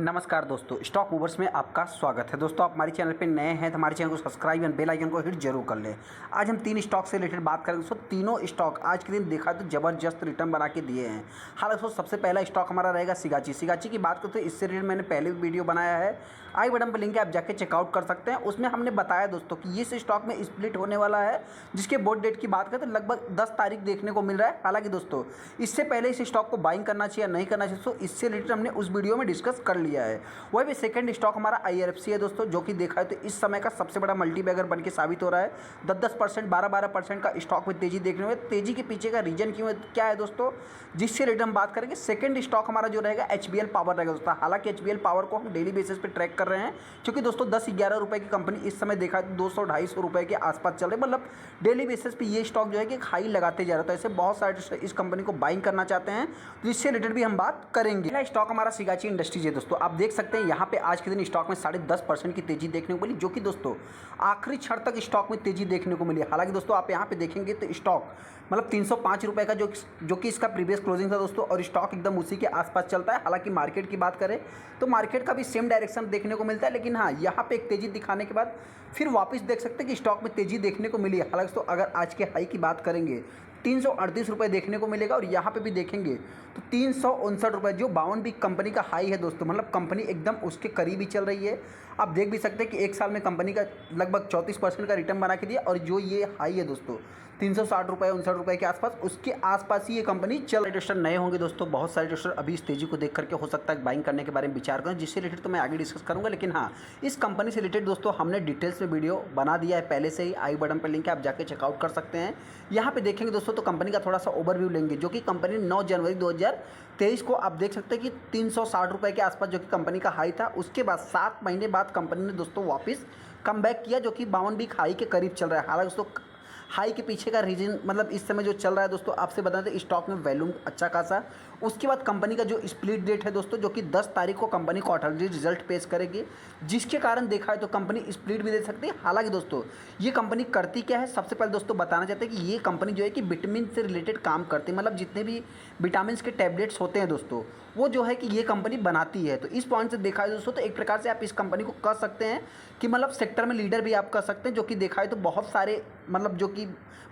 नमस्कार दोस्तों, stock movers में आपका स्वागत है। दोस्तों, आप हमारे चैनल पे नए हैं तो हमारे चैनल को सब्सक्राइब एंड बेल आइकन को हिट जरूर कर लें। आज हम 3 स्टॉक से रिलेटेड बात करेंगे। दोस्तों, तीनों स्टॉक आज के दिन देखा तो ज़बरदस्त रिटर्न बना के दिए हैं। हालांकि दोस्तों, सबसे पहला स्टॉक हमारा रहेगा सिगाची की बात करें तो इससे रिलेटेड मैंने पहले भी वीडियो बनाया है। आई बटन पर लिंक है, आप जाके चेकआउट कर सकते हैं। उसमें हमने बताया दोस्तों कि इस स्टॉक में स्प्लिट होने वाला है, जिसके बोर्ड डेट की बात करें तो लगभग 10 तारीख देखने को मिल रहा है। हालांकि दोस्तों, इससे पहले इस स्टॉक को बाइंग करना चाहिए या नहीं करना चाहिए, तो इससे रिलेटेड हमने उस वीडियो में डिस्कस कर लिया है। वही भी सेकंड स्टॉक हमारा IRFC है दोस्तों, जो कि देखा है तो इस समय का सबसे बड़ा मल्टीबैगर बन के साबित हो रहा है। 10-10%, 12-12% का स्टॉक में तेजी देखने में। तेजी के पीछे का रीजन क्यों है, क्या है दोस्तों, जिससे रिलेटेड हम बात करेंगे। सेकंड स्टॉक हमारा जो रहेगा HBL पावर रहेगा दोस्तों। हालांकि HBL पावर को हम डेली बेसिस पे ट्रैक कर रहे हैं, क्योंकि दोस्तों 10-11 रुपए की कंपनी इस समय देखा है तो 200-250 रुपए के आसपास चल रही है। मतलब डेली बेसिस पे ये स्टॉक जो है कि हाई लगाते जा रहा है। तो ऐसे बहुत सारे इस कंपनी को बाइंग करना चाहते हैं, तो इससे रिलेटेड भी हम बात करेंगे। पहला स्टॉक हमारा सिगाची इंडस्ट्रीज है दोस्तों। आप देख सकते हैं यहाँ पे आज के दिन स्टॉक में 10.5% की तेजी देखने को मिली, जो कि दोस्तों आखिरी क्षण तक स्टॉक में तेजी देखने को मिली। हालांकि दोस्तों, आप यहाँ पे देखेंगे तो स्टॉक मतलब 305 रुपए का जो कि इसका प्रीवियस क्लोजिंग था दोस्तों, और स्टॉक एकदम उसी के आसपास चलता है। हालांकि मार्केट की बात करें तो मार्केट का भी सेम डायरेक्शन देखने को मिलता है, लेकिन हाँ, यहाँ पे एक तेजी दिखाने के बाद फिर वापस देख सकते हैं कि स्टॉक में तेजी देखने को मिली है। हालांकि तो अगर आज के हाई की बात करेंगे 338 रुपये देखने को मिलेगा, और यहाँ पे भी देखेंगे तो 359 रुपये, जो 52 कंपनी का हाई है दोस्तों। मतलब कंपनी एकदम उसके करीब ही चल रही है। आप देख भी सकते हैं कि एक साल में कंपनी का लगभग 34% का रिटर्न बना के दिया, और जो ये हाई है दोस्तों 360 रुपये 59 रुपये के आसपास, उसके आसपास ही ये कंपनी चल। ट्रेडर नए होंगे दोस्तों, बहुत सारे ट्रेडर अभी इस तेजी को देख करके हो सकता है बाइंग करने के बारे में विचार करें, जिससे रिलेटेड तो मैं आगे डिस्कस करूंगा। लेकिन हाँ, इस कंपनी से रिलेटेड दोस्तों हमने डिटेल्स में वीडियो बना दिया है पहले से ही। आई बटन पर लिंक है, आप जाके चेकआउट कर सकते हैं। यहाँ पे देखेंगे दोस्तों तो कंपनी का थोड़ा सा ओवरव्यू लेंगे, जो कि कंपनी 9 जनवरी 2023 को आप देख सकते हैं कि 360 रुपये के आसपास जो कि कंपनी का हाई था। उसके बाद 7 महीने बाद कंपनी ने दोस्तों वापस कम बैक किया, जो कि 52 वीक हाई के करीब चल रहा है। हालांकि दोस्तों हाई के पीछे का रीजन मतलब इस समय जो चल रहा है दोस्तों, आपसे बता दें स्टॉक में वैल्यूम अच्छा खासा। उसके बाद कंपनी का जो स्प्लिट डेट है दोस्तों, जो कि 10 तारीख को कंपनी क्वार्टरली रिजल्ट पेश करेगी, जिसके कारण देखा है तो कंपनी स्प्लिट भी दे सकती है। हालांकि दोस्तों, ये कंपनी करती क्या है, सबसे पहले दोस्तों बताना चाहते हैं कि ये कंपनी जो है कि विटामिन से रिलेटेड काम करती है। मतलब जितने भी विटामिन के टैबलेट्स होते हैं दोस्तों, वो जो है कि ये कंपनी बनाती है। तो इस पॉइंट से देखा है दोस्तों, तो एक प्रकार से आप इस कंपनी को कह सकते हैं कि मतलब सेक्टर में लीडर भी आप कह सकते हैं, जो कि देखा है तो बहुत सारे मतलब जो कि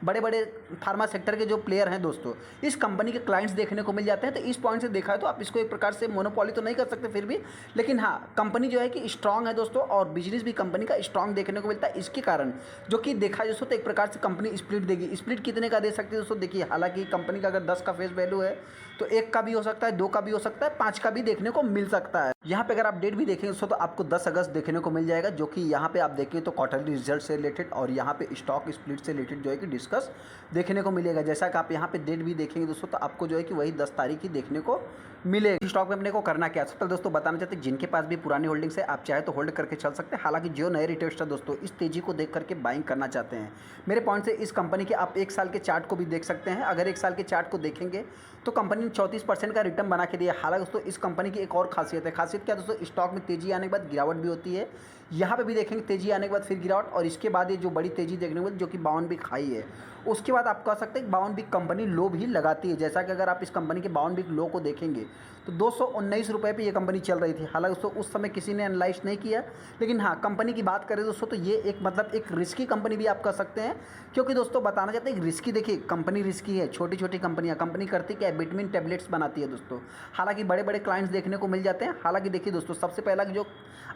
बड़े बड़े फार्मा सेक्टर के जो प्लेयर हैं दोस्तों, इस कंपनी के क्लाइंट्स देखने को मिल जाते हैं। तो इस पॉइंट से देखा है तो आप इसको एक प्रकार से मोनोपोली तो नहीं कर सकते फिर भी, लेकिन हाँ, कंपनी जो है कि स्ट्रांग है दोस्तों, और बिजनेस भी कंपनी का स्ट्रांग देखने को मिलता है। इसके कारण जो कि देखा है दोस्तों, तो एक प्रकार से कंपनी स्प्लिट देगी। स्प्लिट कितने का दे सकती है दोस्तों, देखिए, हालांकि कंपनी का अगर 10 का फेस वैल्यू है तो 1 का भी हो सकता है, 2 का भी हो सकता है, 5 का भी देखने को मिल सकता है। यहाँ पे अगर आप डेट भी देखेंगे दोस्तों, तो आपको 10 अगस्त देखने को मिल जाएगा, जो कि यहाँ पे आप देखें तो क्वार्टरली रिजल्ट से रिलेटेड और यहाँ पे स्टॉक स्प्लिट से रिलेटेड जो है कि डिस्कस देखने को मिलेगा। जैसा कि आप यहाँ पे डेट भी देखेंगे दोस्तों, तो आपको जो है कि वही 10 तारीख ही देखने को मिलेगी। स्टॉक में अपने को करना क्या है, सबसे दोस्तों बताना चाहते हैं, जिनके पास भी पुरानी होल्डिंग्स है आप चाहे तो होल्ड करके चल सकते हैं। हालांकि जो नए रिटेलर्स दोस्तों इस तेजी को देख करके बाइंग करना चाहते हैं, मेरे पॉइंट से इस कंपनी के आप 1 साल के चार्ट को भी देख सकते हैं। अगर 1 साल के चार्ट को देखेंगे तो कंपनी ने 34% का रिटर्न बना के दिया। हालांकि दोस्तों इस कंपनी की एक और खासियत है। खासियत क्या दोस्तों, स्टॉक में तेजी आने के बाद गिरावट भी होती है। यहाँ पे भी देखेंगे तेजी आने के बाद फिर गिरावट, और इसके बाद ये जो बड़ी तेजी देखने को मिली, जो कि 52 वीक हाई है। उसके बाद आप कह सकते हैं 52 वीक कंपनी लो भी लगाती है। जैसा कि अगर आप इस कंपनी के 52 वीक लो को देखेंगे तो 219 रुपये पे ये कंपनी चल रही थी। हालांकि दोस्तों उस समय किसी ने एनालाइज नहीं किया, लेकिन हाँ, कंपनी की बात करें दोस्तों तो ये एक मतलब एक रिस्की कंपनी भी आप कह सकते हैं, क्योंकि दोस्तों बताना चाहते हैं रिस्की, देखिए कंपनी रिस्की है। छोटी छोटी कंपनियाँ, कंपनी करती क्या है, विटामिन टैबलेट्स बनाती है दोस्तों। हालांकि बड़े बड़े क्लाइंट्स देखने को मिल जाते हैं। हालांकि देखिए दोस्तों, सबसे पहला जो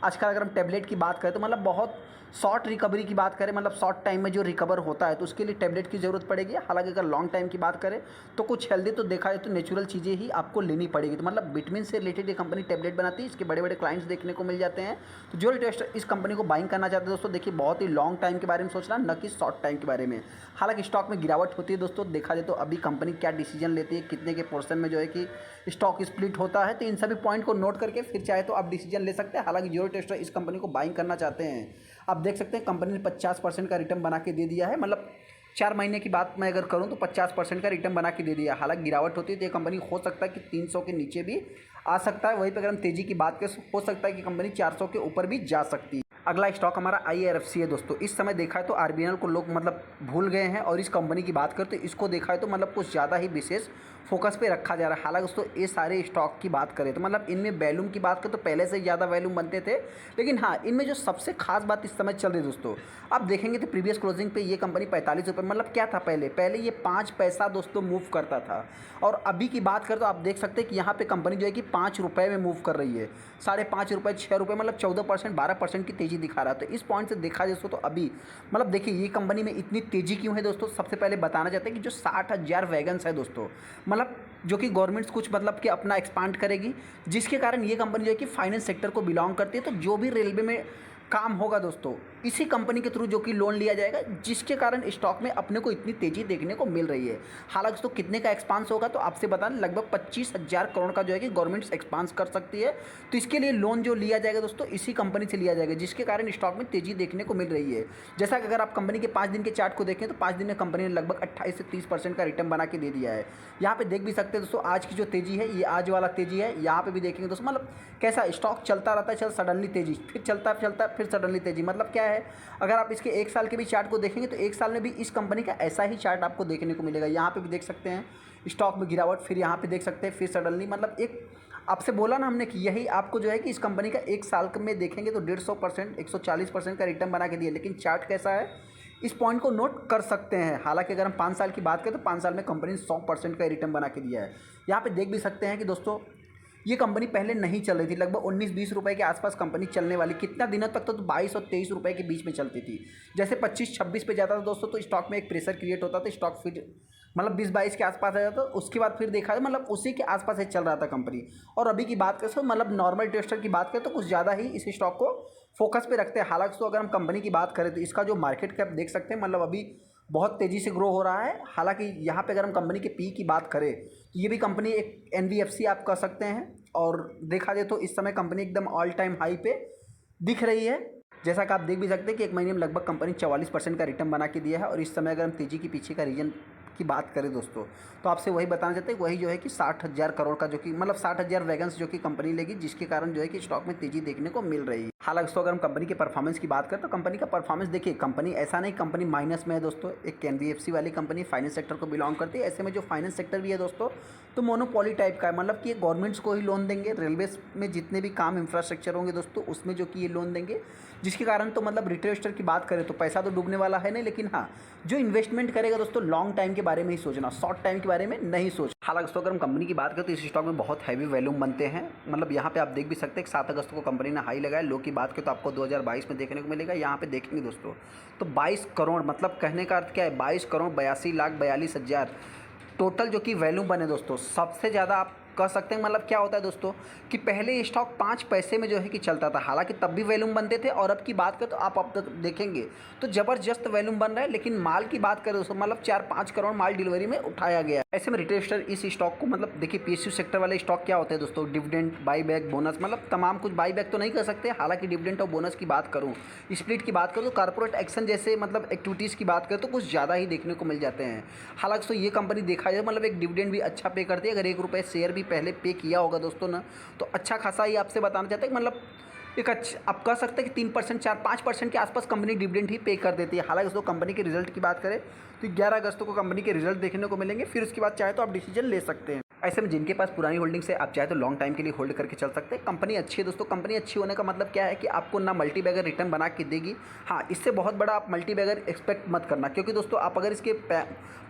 आजकल अगर हम टैबलेट की बात करें तो मतलब बहुत शॉर्ट रिकवरी की बात करें, मतलब शॉर्ट टाइम में जो रिकवर होता है तो उसके लिए टैबलेट की ज़रूरत पड़ेगी। हालांकि अगर लॉन्ग टाइम की बात करें तो कुछ हेल्दी तो देखा जाए तो नेचुरल चीज़ें ही आपको लेनी पड़ेगी। तो मतलब विटामिन से रिलेटेड ये कंपनी टैबलेट बनाती है, इसके बड़े बड़े क्लाइंट्स देखने को मिल जाते हैं। तो जो रिटेलर इस कंपनी को बाइंग करना चाहते हैं दोस्तों, देखिए बहुत ही लॉन्ग टाइम के बारे में सोचना, न कि शॉर्ट टाइम के बारे में। हालांकि स्टॉक में गिरावट होती है दोस्तों, देखा जाए तो अभी कंपनी क्या डिसीजन लेती है, कितने के पोर्शन में जो है कि स्टॉक स्प्लिट होता है, तो इन सभी पॉइंट को नोट करके फिर चाहे तो आप डिसीजन ले सकते हैं। हालांकि जो रिटेलर इस कंपनी को बाइंग करना चाहते हैं, आप देख सकते हैं कंपनी ने 50% का रिटर्न बना के दे दिया है। मतलब 4 महीने की बात मैं अगर करूं तो 50% का रिटर्न बना के दे दिया। हालांकि गिरावट होती है तो ये कंपनी हो सकता है कि 300 के नीचे भी आ सकता है। वहीं पर अगर हम तेज़ी की बात करें, हो सकता है कि कंपनी 400 के ऊपर भी जा सकती है। अगला स्टॉक हमारा IRFC है दोस्तों। इस समय देखा है तो RBNL को लोग मतलब भूल गए हैं और इस कंपनी की बात करते इसको देखा है तो मतलब कुछ ज़्यादा ही विशेष फोकस पे रखा जा रहा है। हालांकि दोस्तों ये सारे स्टॉक की बात करें तो मतलब इनमें वैल्यूम की बात करें तो पहले से ज़्यादा वैल्यूम बनते थे, लेकिन हाँ इनमें जो सबसे खास बात इस समय चल रही है दोस्तों, आप देखेंगे तो प्रीवियस क्लोजिंग पे ये कंपनी 45 रुपये, मतलब क्या था पहले ये 5 पैसा दोस्तों मूव करता था, और अभी की बात करें तो आप देख सकते हैं कि यहाँ पे कंपनी जो है कि 5 रुपये में मूव कर रही है, 5.5 रुपये 6 रुपये, मतलब 14% 12% की तेज़ी दिखा रहा है। तो इस पॉइंट से देखा जाए दोस्तों तो अभी मतलब देखिए ये कंपनी में इतनी तेज़ी क्यों है दोस्तों। सबसे पहले बताना चाहते हैं कि जो 60,000 वैगन्स है दोस्तों, मतलब जो कि गवर्नमेंट्स कुछ मतलब कि अपना एक्सपांड करेगी, जिसके कारण ये कंपनी जो है कि फाइनेंस सेक्टर को बिलोंग करती है। तो जो भी रेलवे में काम होगा दोस्तों इसी कंपनी के थ्रू जो कि लोन लिया जाएगा, जिसके कारण स्टॉक में अपने को इतनी तेज़ी देखने को मिल रही है। हालांकि दोस्तों कितने का एक्सपांस होगा तो आपसे बता दें लगभग 25,000 करोड़ का जो है कि गवर्नमेंट एक्सपांस कर सकती है। तो इसके लिए लोन जो लिया जाएगा दोस्तों इसी कंपनी से लिया जाएगा, जिसके कारण स्टॉक में तेज़ी देखने को मिल रही है। जैसा कि अगर आप कंपनी के 5 दिन के चार्ट को देखें तो 5 दिन में कंपनी ने लगभग 28 से 30% का रिटर्न बना के दे दिया है। यहाँ पे देख भी सकते हैं दोस्तों आज की जो तेज़ी है ये आज वाला तेज़ी है। यहाँ पे भी देखेंगे दोस्तों मतलब कैसा स्टॉक चलता रहता है, चल सडनली तेज़ी, फिर चलता फिर सडनली तेज़ी, मतलब क्या है अगर आप इसके 1 साल के भी चार्ट को देखेंगे तो 1 साल में भी इस कंपनी का ऐसा ही चार्ट आपको देखने को मिलेगा। यहाँ पे भी देख सकते हैं स्टॉक में गिरावट, फिर यहाँ पे देख सकते हैं फिर सडनली, मतलब एक आपसे बोला ना हमने कि यही आपको जो है कि इस कंपनी का 1 साल में देखेंगे तो 150% 140% का रिटर्न बना के दिया, लेकिन चार्ट कैसा है इस पॉइंट को नोट कर सकते हैं। हालांकि अगर हम 5 साल की बात करें तो 5 साल में कंपनी ने 100% का रिटर्न बना के दिया है। यहाँ पे देख भी सकते हैं कि दोस्तों ये कंपनी पहले नहीं चल रही थी, लगभग 19-20 रुपये के आसपास कंपनी चलने वाली, कितना दिनों तक तो 22 और 23 रुपये के बीच में चलती थी। जैसे 25-26 पे जाता था दोस्तों तो स्टॉक में एक प्रेशर क्रिएट होता था, स्टॉक फिर मतलब 20-22 के आसपास आ जाता, उसके बाद फिर देखा मतलब उसी के आसपास ही चल रहा था कंपनी। और अभी की बात करें तो मतलब नॉर्मल इन्वेस्टर की बात करें तो कुछ ज़्यादा ही इस स्टॉक को फोकस पे रखते हैं। हालांकि तो अगर हम कंपनी की बात करें तो इसका जो मार्केट कैप देख सकते हैं मतलब अभी बहुत तेज़ी से ग्रो हो रहा है। हालांकि यहाँ पे अगर हम कंपनी के पी की बात करें तो ये भी कंपनी एक NBFC आप कह सकते हैं, और देखा जाए तो इस समय कंपनी एकदम ऑल टाइम हाई पे दिख रही है। जैसा कि आप देख भी सकते हैं कि 1 महीने में लगभग कंपनी 44% का रिटर्न बना के दिया है। और इस समय अगर हम तेज़ी के पीछे का रीजन की बात करें दोस्तों तो आपसे वही बताना चाहते हैं, वही जो है कि 60,000 करोड़ का जो कि मतलब 60,000 वैगन्स जो कि कंपनी लेगी, जिसके कारण जो है कि स्टॉक में तेज़ी देखने को मिल रही है। हालांकि दोस्तों अगर हम कंपनी के परफॉर्मेंस की बात करें तो कंपनी का परफॉर्मेंस देखिए, कंपनी ऐसा नहीं कंपनी माइनस में है दोस्तों, एक NBFC वाली कंपनी फाइनेंस सेक्टर को बिलोंग करती है। ऐसे में जो फाइनेंस सेक्टर भी है दोस्तों तो मोनोपोली टाइप का है, मतलब कि ये गवर्नमेंट्स को ही लोन देंगे, रेलवे में जितने भी काम इंफ्रास्ट्रक्चर होंगे दोस्तों उसमें जो कि ये लोन देंगे, जिसके कारण तो मतलब रिटेल इन्वेस्टर की बात करें तो पैसा तो डूबने वाला है नहीं, लेकिन हाँ जो इन्वेस्टमेंट करेगा दोस्तों लॉन्ग टाइम के बारे में ही सोचना, शॉर्ट टाइम के बारे में नहीं सोच। हालांकि दोस्तों अगर हम कंपनी की बात करें तो इस स्टॉक में बहुत हैवी वैल्यूम बनते हैं। मतलब यहाँ पे आप देख भी सकते हैं कि 7 अगस्त को कंपनी ने हाई लगाया, लो की बात करें तो आपको 2022 में देखने को मिलेगा। यहाँ पे देखेंगे दोस्तों तो 22 करोड़, मतलब कहने का अर्थ क्या है 22 करोड़ 82,42,000 टोटल जो कि वैल्यू बने दोस्तों। सबसे ज़्यादा आप कह सकते हैं मतलब क्या होता है दोस्तों कि पहले ये स्टॉक 5 पैसे में जो है कि चलता था, हालांकि तब भी वैल्यूम बनते थे। और अब की बात करें तो आप अब तक देखेंगे तो ज़बरदस्त वैल्यूम बन रहा है, लेकिन माल की बात करें दोस्तों मतलब 4-5 करोड़ माल डिलीवरी में उठाया गया। ऐसे में रिटेल इन्वेस्टर इस स्टॉक को मतलब देखिए PSU सेक्टर वाले स्टॉक क्या होते हैं दोस्तों, डिविडेंड, बाईबैक, बोनस, मतलब तमाम कुछ, बाईबैक तो नहीं कर सकते, हालांकि डिविडेंड और बोनस की बात करूँ, स्प्लिट की बात करूँ तो कॉर्पोरेट एक्शन जैसे मतलब एक्टिविटीज़ की बात करें तो कुछ ज़्यादा ही देखने को मिल जाते हैं। हालांकि तो ये कंपनी देखा जाए मतलब एक डिविडेंड भी अच्छा पे करती है, अगर 1 रुपये शेयर भी पहले पे किया होगा दोस्तों ना तो अच्छा खासा ही आपसे बताना चाहते हैं मतलब एक अच्छा आप कह सकते हैं कि 3% 4-5% के आसपास कंपनी डिविडेंड ही पे कर देती है। हालांकि दोस्तों कंपनी के रिजल्ट की बात करें तो 11 अगस्त को कंपनी के रिजल्ट देखने को मिलेंगे, फिर उसके बाद चाहे तो आप डिसीजन ले सकते हैं। ऐसे में जिनके पास पुरानी होल्डिंग्स है आप चाहे तो लॉन्ग टाइम के लिए होल्ड करके चल सकते हैं। कंपनी अच्छी है दोस्तों, कंपनी अच्छी होने का मतलब क्या है कि आपको ना मल्टी बैगर रिटर्न बना के देगी, हाँ इससे बहुत बड़ा आप मल्टी बैगर एक्सपेक्ट मत करना, क्योंकि दोस्तों आप अगर इसके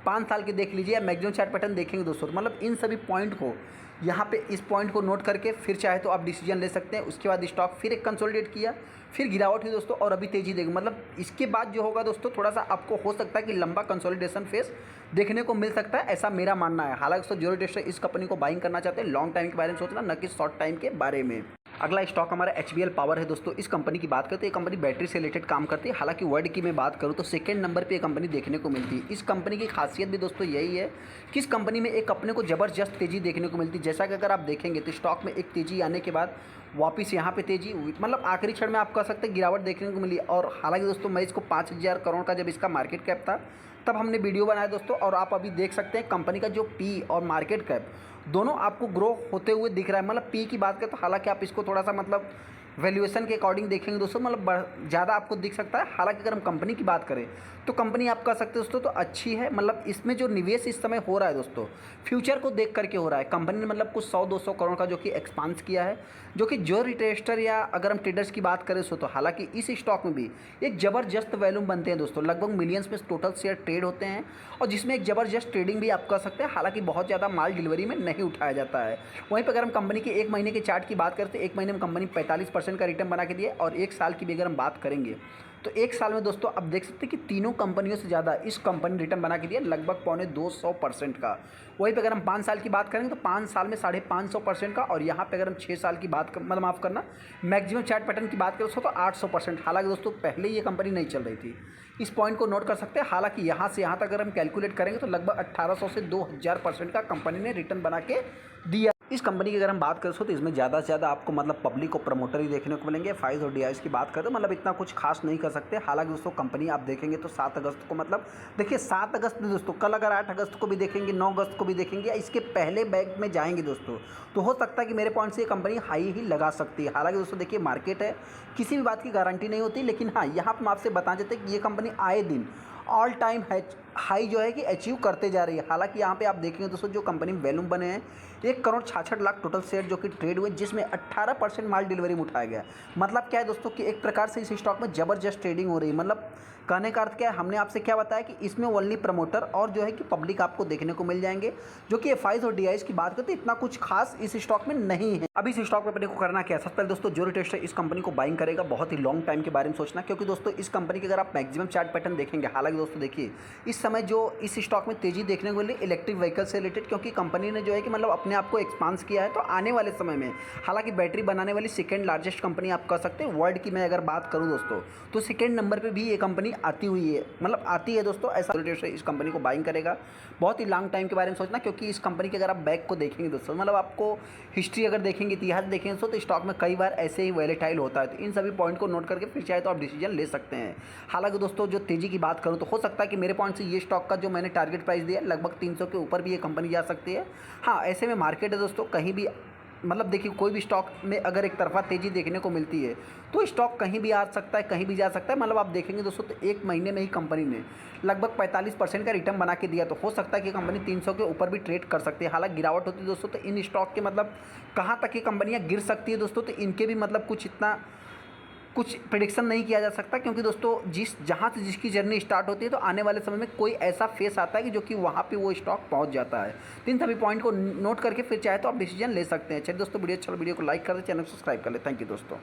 5 साल के देख लीजिए या मैक्सिमम चार्ट पैटर्न देखेंगे दोस्तों मतलब इन सभी पॉइंट को यहाँ पे इस पॉइंट को नोट करके फिर चाहे तो आप डिसीजन ले सकते हैं। उसके बाद स्टॉक फिर एक कंसोलिडेट किया, फिर गिरावट हुई दोस्तों और अभी तेजी देगी, मतलब इसके बाद जो होगा दोस्तों थोड़ा सा आपको हो सकता है कि लंबा कंसोलिडेशन फेस देखने को मिल सकता है, ऐसा मेरा मानना है। हालांकि दोस्तों जो इन्वेस्टर इस कंपनी को बाइंग करना चाहते हैं लॉन्ग टाइम के बारे में सोचना, न कि शॉर्ट टाइम के बारे में। अगला स्टॉक हमारा HBL पावर है दोस्तों। इस कंपनी की बात करते हैं, ये कंपनी बैटरी से रिलेटेड काम करती है। हालांकि वर्ल्ड की मैं बात करूँ तो सेकंड नंबर पे ये कंपनी देखने को मिलती है। इस कंपनी की खासियत भी दोस्तों यही है कि इस कंपनी में एक अपने को ज़बरदस्त तेज़ी देखने को मिलती है। जैसा कि अगर आप देखेंगे तो स्टॉक में एक तेज़ी आने के बाद वापस यहाँ पे तेज़ी हुई, मतलब आखिरी क्षण में आप कह सकते हैं गिरावट देखने को मिली। और हालांकि दोस्तों मैं इसको 5,000 करोड़ का जब इसका मार्केट कैप था तब हमने वीडियो बनाया दोस्तों, और आप अभी देख सकते हैं कंपनी का जो पी और मार्केट कैप दोनों आपको ग्रो होते हुए दिख रहा है। मतलब पी की बात करें तो हालांकि आप इसको थोड़ा सा मतलब वैल्यूएशन के अकॉर्डिंग देखेंगे दोस्तों, मतलब ज़्यादा आपको दिख सकता है। हालांकि अगर हम कंपनी की बात करें तो कंपनी आप कह सकते हैं दोस्तों तो अच्छी है। मतलब इसमें जो निवेश इस समय हो रहा है दोस्तों, फ्यूचर को देख करके हो रहा है। कंपनी ने मतलब कुछ 100-200 करोड़ का जो कि एक्सपांस किया है, जो कि जो रिटेस्टर या अगर हम ट्रेडर्स की बात करें तो हालांकि इस स्टॉक में भी एक ज़बरदस्त वैल्यूम बनते हैं दोस्तों। लगभग मिलियंस में टोटल शेयर ट्रेड होते हैं और जिसमें एक ज़बरदस्त ट्रेडिंग भी आप कह सकते हैं। हालांकि बहुत ज़्यादा माल डिलीवरी में नहीं उठाया जाता है। वहीं पर अगर हम कंपनी के एक महीने के चार्ट की बात करते हैं, एक महीने में कंपनी 45% का रिटर्न बना के दिए और एक साल की भी अगर हम बात करेंगे तो एक साल में दोस्तों आप देख सकते हैं कि तीनों कंपनियों से ज़्यादा इस कंपनी रिटर्न बना के दिया, लगभग 250% का। वहीं पे अगर हम 5 साल की बात करेंगे तो 5 साल में 550% का, और यहाँ पे अगर हम 6 साल की बात मतलब माफ़ करना मैक्सिमम चार्ट पैटर्न की बात करें तो 800%। हालांकि दोस्तों पहले ये कंपनी नहीं चल रही थी, इस पॉइंट को नोट कर सकते हैं। हालांकि यहाँ से यहाँ तक अगर हम कैलकुलेट करेंगे तो लगभग 1800 से 2000% का कंपनी ने रिटर्न बना के दिया। इस कंपनी की अगर हम बात करें तो इसमें ज़्यादा से ज़्यादा आपको मतलब पब्लिक और प्रमोटर ही देखने को मिलेंगे। फाइज और डीआईएस की बात करें तो मतलब इतना कुछ खास नहीं कर सकते। हालांकि दोस्तों कंपनी आप देखेंगे तो 7 अगस्त को, मतलब देखिए 7 अगस्त में दोस्तों, कल अगर 8 अगस्त को भी देखेंगे, 9 अगस्त को भी देखेंगे या इसके पहले बैग में जाएंगे दोस्तों, तो हो सकता है कि मेरे पॉइंट से ये कंपनी हाई ही लगा सकती है। हालांकि दोस्तों देखिए मार्केट है, किसी भी बात की गारंटी नहीं होती, लेकिन हाँ यहाँ पर हम आपसे बता देते हैं कि ये कंपनी आए दिन ऑल टाइम हाई जो है कि अचीव करते जा रही है। हालांकि यहाँ पे आप देखेंगे दोस्तों जो कंपनी में वैल्यूम बने हैं 1,66,00,000 टोटल शेयर जो कि ट्रेड हुए, जिसमें 18% माल डिलीवरी में उठाया गया। मतलब क्या है दोस्तों कि एक प्रकार से इस स्टॉक में ज़बरदस्त ट्रेडिंग हो रही है। मतलब कहने का अर्थ क्या है, हमने आपसे क्या बताया कि इसमें ओनली प्रमोटर और जो है कि पब्लिक आपको देखने को मिल जाएंगे। जो कि एफआईज और डीआईएस की बात करते इतना कुछ खास इस स्टॉक में नहीं है। अब इस स्टॉक में अपने को करना क्या है, सबसे पहले दोस्तों जो रिटेस्टर इस कंपनी को बाइंग करेगा बहुत ही लॉन्ग टाइम के बारे में सोचना, क्योंकि दोस्तों इस कंपनी के अगर आप मैक्सिमम चार्ट पैटर्न देखेंगे, हालांकि दोस्तों देखिए इस समय जो इस स्टॉक में तेजी देखने को मिली इलेक्ट्रिक व्हीकल से रिलेटेड, क्योंकि कंपनी ने जो है कि मतलब अपने आप को एक्सपांस किया है। तो आने वाले समय में हालांकि बैटरी बनाने वाली सेकेंड लार्जेस्ट कंपनी आप कह सकते हैं वर्ल्ड की मैं अगर बात करूं दोस्तों, तो सेकेंड नंबर पे भी ये कंपनी आती हुई है, मतलब आती है दोस्तों। ऐसा इस कंपनी को बाइंग करेगा बहुत ही लॉन्ग टाइम के बारे में सोचना, क्योंकि इस कंपनी के अगर आप बैक को देखेंगे दोस्तों, मतलब आपको हिस्ट्री अगर देखेंगे, इतिहास देखेंगे दोस्तों, तो स्टॉक में कई बार ऐसे ही वैलेटाइल होता है। तो इन सभी पॉइंट को नोट करके फिर चाहे तो आप डिसीजन ले सकते हैं। हालांकि दोस्तों जो तेजी की बात करूं तो हो सकता है कि मेरे पॉइंट से ये स्टॉक का जो मैंने टारगेट प्राइस दिया लगभग 300 के ऊपर भी ये कंपनी जा सकती है। हाँ ऐसे में मार्केट है दोस्तों, कहीं भी मतलब देखिए कोई भी स्टॉक में अगर एक तरफा तेज़ी देखने को मिलती है तो स्टॉक कहीं भी आ सकता है, कहीं भी जा सकता है। मतलब आप देखेंगे दोस्तों तो एक महीने में ही कंपनी ने लगभग 45% का रिटर्न बना के दिया, तो हो सकता है कि कंपनी 300 के ऊपर भी ट्रेड कर सकती है। हालांकि गिरावट होती है दोस्तों तो इन स्टॉक के मतलब कहाँ तक ये कंपनियाँ गिर सकती है दोस्तों, तो इनके भी मतलब कुछ प्रिडिक्शन नहीं किया जा सकता, क्योंकि दोस्तों जहाँ से जिसकी जर्नी स्टार्ट होती है तो आने वाले समय में कोई ऐसा फेस आता है कि जो कि वहाँ पे वो स्टॉक पहुँच जाता है। तो इन सभी पॉइंट को नोट करके फिर चाहे तो आप डिसीजन ले सकते हैं। चलिए दोस्तों वीडियो अच्छा वीडियो को लाइक कर दें, चैनल को सब्सक्राइब कर ले। थैंक यू दोस्तों।